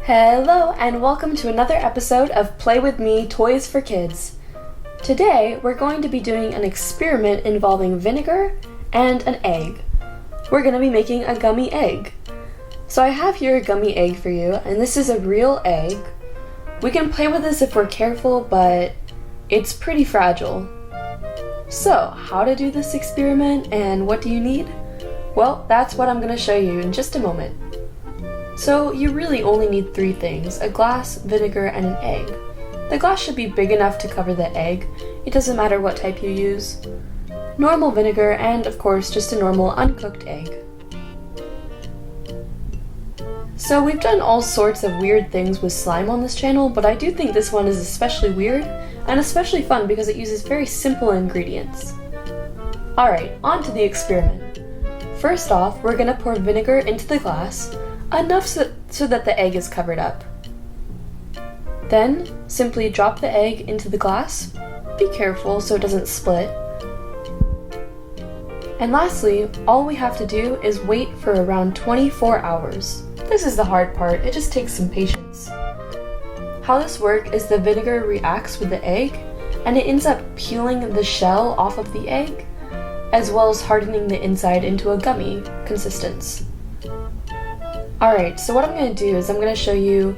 Hello and welcome to another episode of Play With Me Toys for Kids. Today we're going to be doing an experiment involving vinegar and an egg. We're going to be making a gummy egg. So I have here a gummy egg for you, and this is a real egg. We can play with this if we're careful, but it's pretty fragile. So, how to do this experiment and what do you need? Well, that's what I'm going to show you in just a moment. So you really only need three things: a glass, vinegar, and an egg. The glass should be big enough to cover the egg. It doesn't matter what type you use. Normal vinegar and, of course, just a normal uncooked egg. So we've done all sorts of weird things with slime on this channel, but I do think this one is especially weird and especially fun because it uses very simple ingredients. Alright, on to the experiment. First off, we're going to pour vinegar into the glass, enough so that the egg is covered up. Then, simply drop the egg into the glass. Be careful so it doesn't split. And lastly, all we have to do is wait for around 24 hours. This is the hard part, it just takes some patience. How this works is the vinegar reacts with the egg, and it ends up peeling the shell off of the egg, as well as hardening the inside into a gummy consistence. Alright, so what I'm going to do is I'm going to show you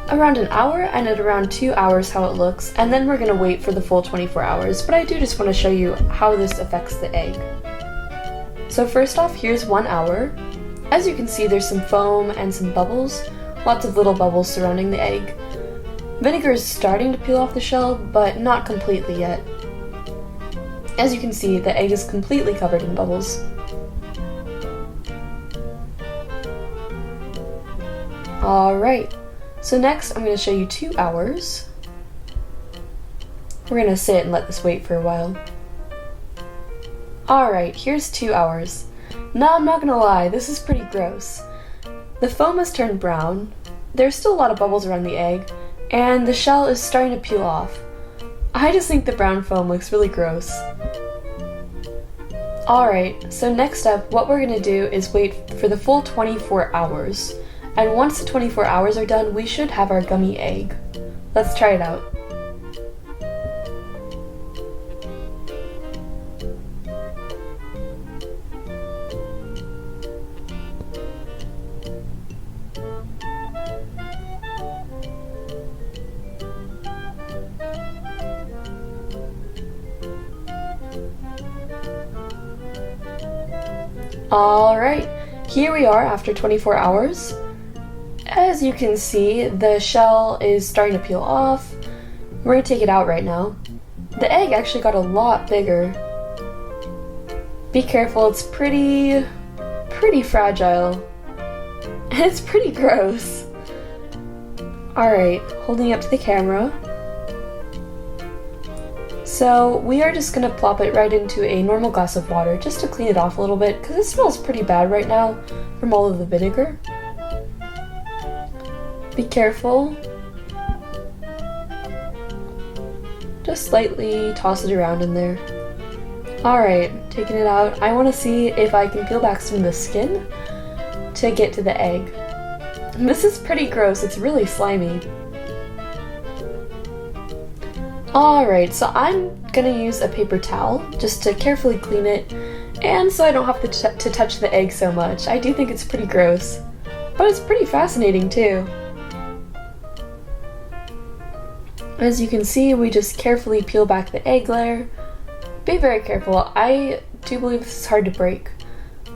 around an hour and at around 2 hours how it looks, and then we're going to wait for the full 24 hours, but I do just want to show you how this affects the egg. So first off, here's 1 hour. As you can see, there's some foam and some bubbles, lots of little bubbles surrounding the egg. Vinegar is starting to peel off the shell, but not completely yet. As you can see, the egg is completely covered in bubbles. Alright, so next I'm going to show you 2 hours. We're going to sit and let this wait for a while. Alright, here's 2 hours. Now I'm not going to lie, this is pretty gross. The foam has turned brown, there's still a lot of bubbles around the egg, and the shell is starting to peel off. I just think the brown foam looks really gross. Alright, so next up, what we're going to do is wait for the full 24 hours. And once the 24 hours are done, we should have our gummy egg. Let's try it out. Alright, here we are after 24 hours. As you can see, the shell is starting to peel off. We're going to take it out right now. The egg actually got a lot bigger. Be careful, it's pretty fragile. And it's pretty gross. Alright, holding it up to the camera. So we are just going to plop it right into a normal glass of water just to clean it off a little bit because it smells pretty bad right now from all of the vinegar. Be careful. Just slightly toss it around in there. Alright, taking it out. I want to see if I can peel back some of the skin to get to the egg. This is pretty gross, it's really slimy. Alright, so I'm gonna use a paper towel just to carefully clean it, and so I don't have to touch the egg so much. I do think it's pretty gross, but it's pretty fascinating too. As you can see, we just carefully peel back the egg layer. Be very careful. I do believe this is hard to break.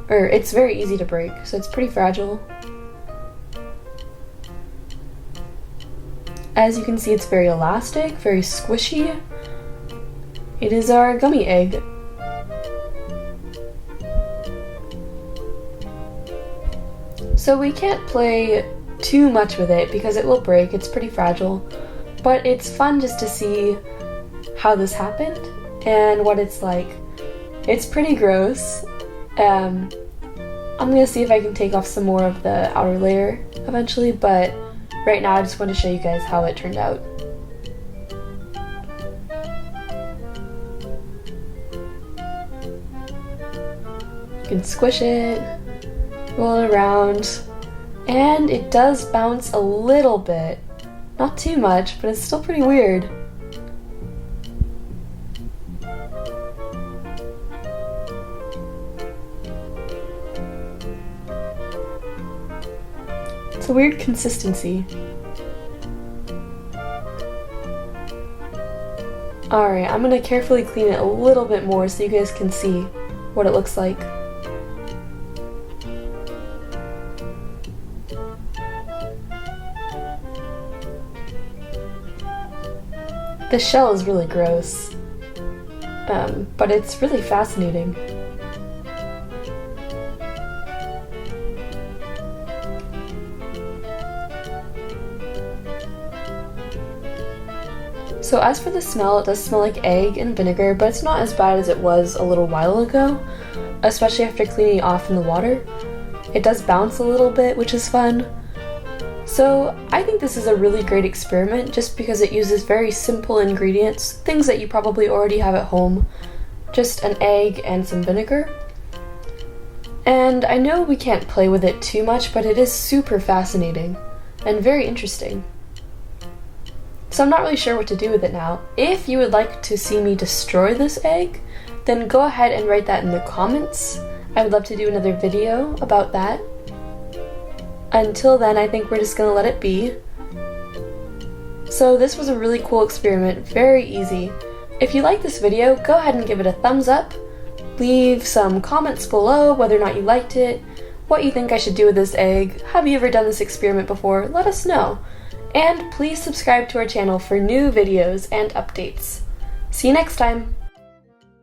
Or it's very easy to break, so it's pretty fragile. As you can see, it's very elastic, very squishy. It is our gummy egg. So we can't play too much with it because it will break, it's pretty fragile. But it's fun just to see how this happened and what it's like. It's pretty gross. I'm gonna see if I can take off some more of the outer layer eventually, but right now I just want to show you guys how it turned out. You can squish it, roll it around. And it does bounce a little bit. Not too much, but it's still pretty weird. It's a weird consistency. Alright, I'm gonna carefully clean it a little bit more so you guys can see what it looks like. The shell is really gross, but it's really fascinating. So as for the smell, it does smell like egg and vinegar, but it's not as bad as it was a little while ago, especially after cleaning it off in the water. It does bounce a little bit, which is fun. So I think this is a really great experiment just because it uses very simple ingredients, things that you probably already have at home, just an egg and some vinegar. And I know we can't play with it too much, but it is super fascinating and very interesting. So I'm not really sure what to do with it now. If you would like to see me destroy this egg, then go ahead and write that in the comments. I would love to do another video about that. Until then, I think we're just gonna let it be. So this was a really cool experiment, very easy. If you like this video, go ahead and give it a thumbs up. Leave some comments below whether or not you liked it, what you think I should do with this egg. Have you ever done this experiment before? Let us know. And please subscribe to our channel for new videos and updates. See you next time!